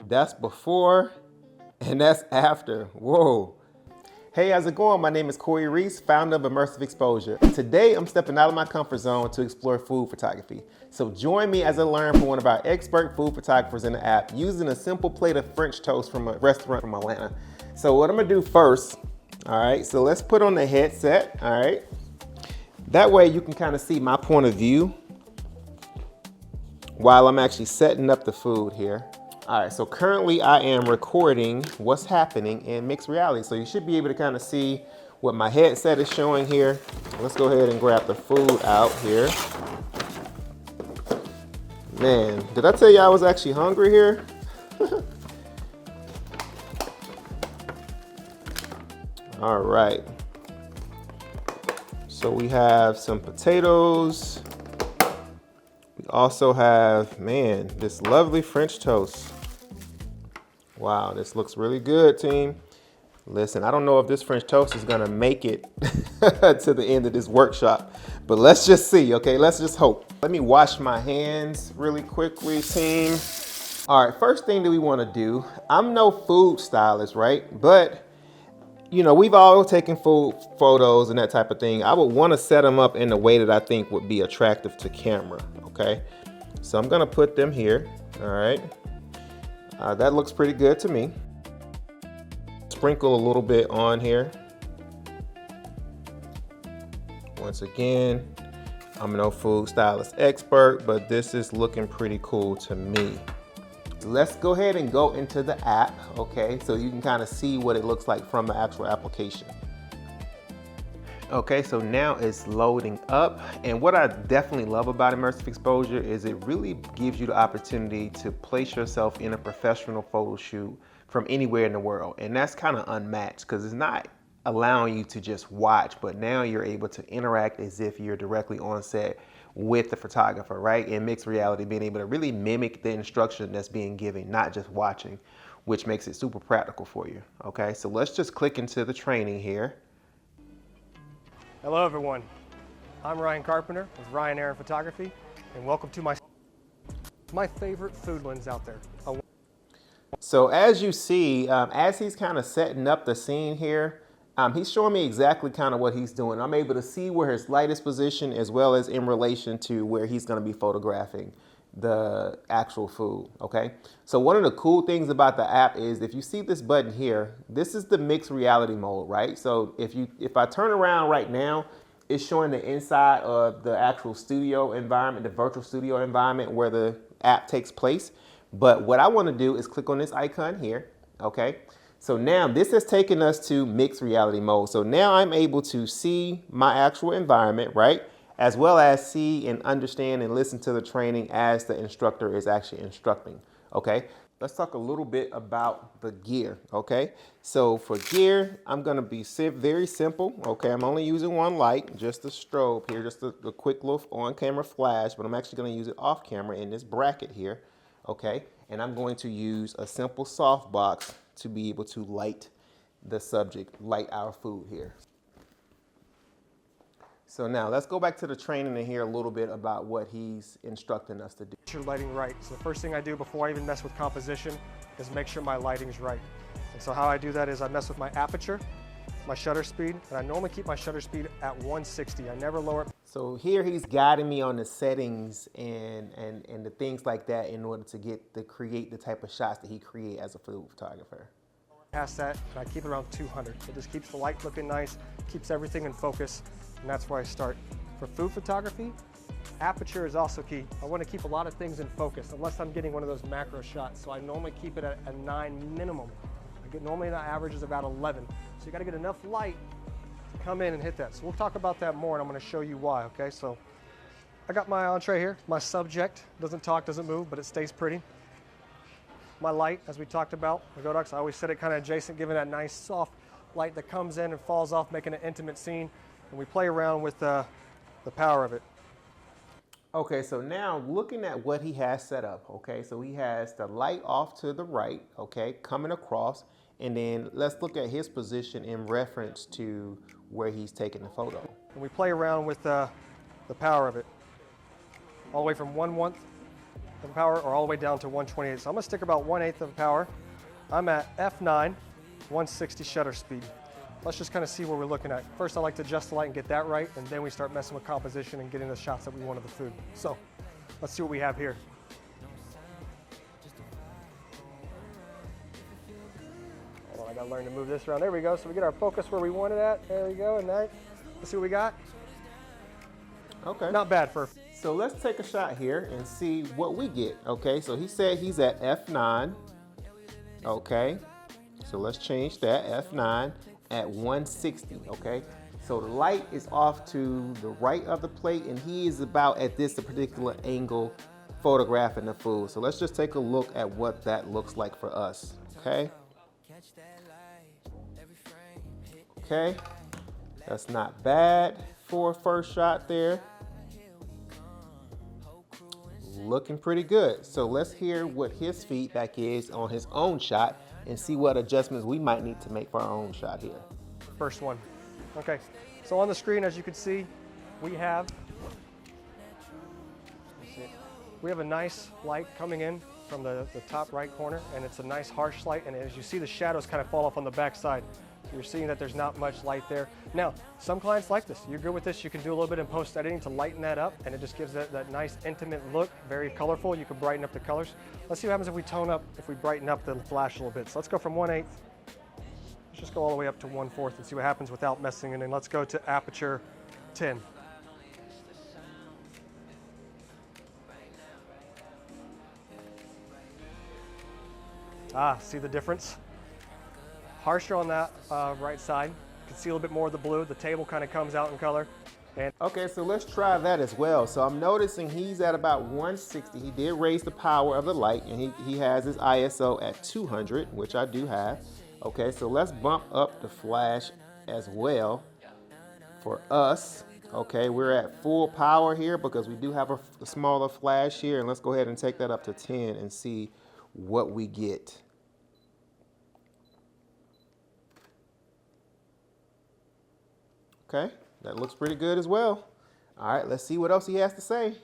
That's before and that's after. Whoa. Hey, how's it going? My name is Corey Reese, founder of Immersive Exposure. Today, I'm stepping out of my comfort zone to explore food photography. So join me as I learn from one of our expert food photographers in the app using a simple plate of French toast from a restaurant from Atlanta. So what I'm gonna do first, all right, so let's put on the headset, all right? That way you can kind of see my point of view while I'm actually setting up the food here. All right, so currently I am recording what's happening in mixed reality. So you should be able to kind of see what my headset is showing here. Let's go ahead and grab the food out here. Man, did I tell you I was actually hungry here? All right. So we have some potatoes. We also have, man, this lovely French toast. Wow, this looks really good, team. Listen, I don't know if this French toast is gonna make it to the end of this workshop, but let's just see, okay? Let's just hope. Let me wash my hands really quickly, team. All right, first thing that we wanna do, I'm no food stylist, right? But, you know, we've all taken food photos and that type of thing. I would wanna set them up in a way that I think would be attractive to camera, okay? So I'm gonna put them here, all right? That looks pretty good to me. Sprinkle a little bit on here. Once again, I'm no food stylist expert, but this is looking pretty cool to me. Let's go ahead and go into the app, okay? So you can kind of see what it looks like from the actual application. Okay, so now it's loading up. And what I definitely love about Immersive Exposure is it really gives you the opportunity to place yourself in a professional photo shoot from anywhere in the world. And that's kind of unmatched because it's not allowing you to just watch, but now you're able to interact as if you're directly on set with the photographer, right? In mixed reality, being able to really mimic the instruction that's being given, not just watching, which makes it super practical for you, okay? So let's just click into the training here. Hello everyone, I'm Ryan Carpenter with Ryan Aaron Photography, and welcome to my favorite food lens out there. So as you see, as he's kind of setting up the scene here, he's showing me exactly kind of what he's doing. I'm able to see where his light is positioned as well as in relation to where he's going to be photographing the actual food, okay? So one of the cool things about the app is if you see this button here, this is the mixed reality mode, right? So if I turn around right now, it's showing the inside of the actual studio environment, the virtual studio environment where the app takes place. But what I want to do is click on this icon here, okay? So now this has taken us to mixed reality mode. So now I'm able to see my actual environment, right? As well as see and understand and listen to the training as the instructor is actually instructing, okay? Let's talk a little bit about the gear, okay? So for gear, I'm gonna be very simple, okay? I'm only using one light, just a strobe here, just a quick little on-camera flash, but I'm actually gonna use it off camera in this bracket here, okay? And I'm going to use a simple softbox to be able to light the subject, light our food here. So now let's go back to the training and hear a little bit about what he's instructing us to do. Get your lighting right. So the first thing I do before I even mess with composition is make sure my lighting's right. And so how I do that is I mess with my aperture, my shutter speed, and I normally keep my shutter speed at 160. I never lower it. So here he's guiding me on the settings and the things like that in order to create the type of shots that he create as a food photographer. Past that, and I keep it around 200. It just keeps the light looking nice, keeps everything in focus, and that's where I start. For food photography, aperture is also key. I want to keep a lot of things in focus, unless I'm getting one of those macro shots, so I normally keep it at a 9 minimum. Normally the average is about 11, so you got to get enough light to come in and hit that. So we'll talk about that more, and I'm going to show you why, okay? So I got my entree here. My subject doesn't talk, doesn't move, but it stays pretty. My light, as we talked about, the Godox, I always set it kind of adjacent, giving that nice soft light that comes in and falls off, making an intimate scene. And we play around with the power of it. Okay, so now looking at what he has set up, okay, so he has the light off to the right, okay, coming across, and then let's look at his position in reference to where he's taking the photo. And we play around with the power of it. All the way from 1/1 of power or all the way down to 128. So I'm gonna stick about 1/8 of power. I'm at F9, 160 shutter speed. Let's just kind of see what we're looking at. First, I like to adjust the light and get that right, and then we start messing with composition and getting the shots that we want of the food. So let's see what we have here. Hold on, I gotta learn to move this around. There we go. So we get our focus where we want it at. There we go. And now, let's see what we got. Okay. Not bad for. So let's take a shot here and see what we get. Okay, so he said he's at F9. Okay, so let's change that, F9 at 160, okay? So the light is off to the right of the plate and he is about at this particular angle photographing the food. So let's just take a look at what that looks like for us, okay? Okay, that's not bad for a first shot there. Looking pretty good. So let's hear what his feedback is on his own shot and see what adjustments we might need to make for our own shot here. First one. Okay, so on the screen, as you can see, we have a nice light coming in from the top right corner, and it's a nice harsh light, and as you see, the shadows kind of fall off on the back side. So you're seeing that there's not much light there. Now, some clients like this. You're good with this. You can do a little bit in post-editing to lighten that up, and it just gives that nice intimate look, very colorful. You can brighten up the colors. Let's see what happens if we tone up, if we brighten up the flash a little bit. So let's go from 1/8. Let's just go all the way up to 1/4 and see what happens without messing it in. Let's go to aperture 10. See the difference? Harsher on that right side. You can see a little bit more of the blue. The table kind of comes out in color. And okay, so let's try that as well. So I'm noticing he's at about 160. He did raise the power of the light, and he has his ISO at 200, which I do have. Okay, so let's bump up the flash as well for us. Okay, we're at full power here because we do have a smaller flash here, and let's go ahead and take that up to 10 and see what we get. Okay, that looks pretty good as well. All right, let's see what else he has to say.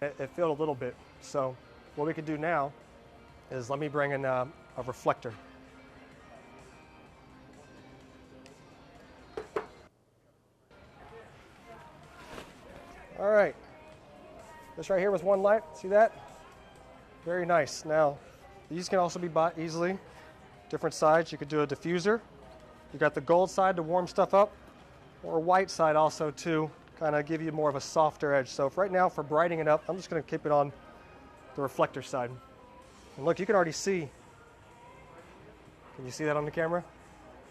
it filled a little bit. So what we can do now is let me bring in a reflector. All right, this right here was one light, see that? Very nice. Now, these can also be bought easily. Different sides, you could do a diffuser. You got the gold side to warm stuff up, or a white side also to kind of give you more of a softer edge. So right now, for brightening it up, I'm just gonna keep it on the reflector side. And look, you can already see, can you see that on the camera?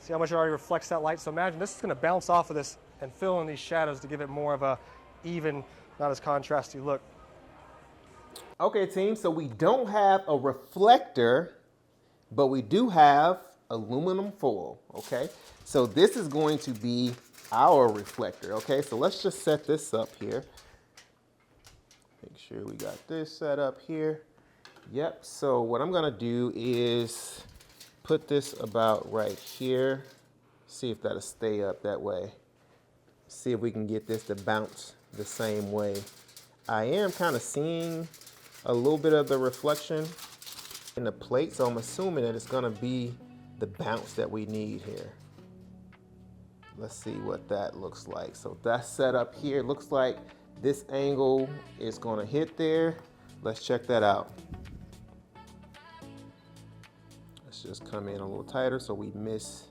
See how much it already reflects that light? So imagine this is gonna bounce off of this and fill in these shadows to give it more of a even, not as contrasty look. Okay, team, so we don't have a reflector, but we do have aluminum foil, okay? So this is going to be our reflector, okay? So let's just set this up here. Make sure we got this set up here. Yep, so what I'm gonna do is put this about right here. See if that'll stay up that way. See if we can get this to bounce the same way. I am kind of seeing a little bit of the reflection in the plate, so I'm assuming that it's gonna be the bounce that we need here. Let's see what that looks like. So that's set up here. It looks like this angle is gonna hit there. Let's check that out. Let's just come in a little tighter so we miss.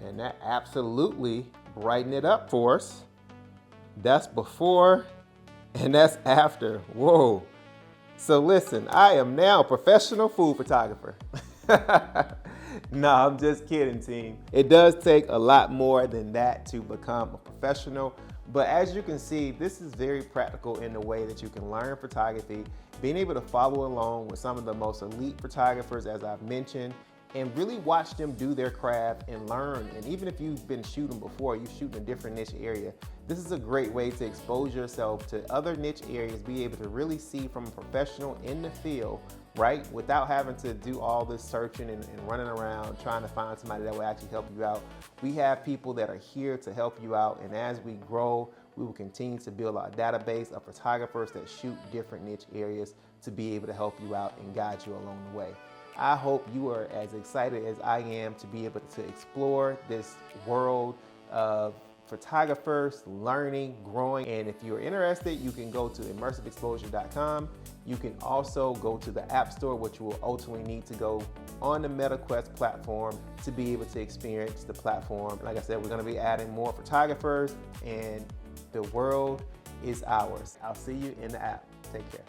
And that absolutely brightened it up for us. That's before and that's after. Whoa. So listen, I am now a professional food photographer. No, I'm just kidding, team. It does take a lot more than that to become a professional. But as you can see, this is very practical in the way that you can learn photography, being able to follow along with some of the most elite photographers, as I've mentioned, and really watch them do their craft and learn. And even if you've been shooting before, you shoot in a different niche area, this is a great way to expose yourself to other niche areas, be able to really see from a professional in the field right? Without having to do all this searching and running around trying to find somebody that will actually help you out. We have people that are here to help you out, and as we grow, we will continue to build our database of photographers that shoot different niche areas to be able to help you out and guide you along the way. I hope you are as excited as I am to be able to explore this world of photographers, learning, growing. And if you're interested, you can go to immersiveexposure.com. You can also go to the App Store, which you will ultimately need to go on the MetaQuest platform to be able to experience the platform. Like I said, we're going to be adding more photographers, and the world is ours. I'll see you in the app. Take care.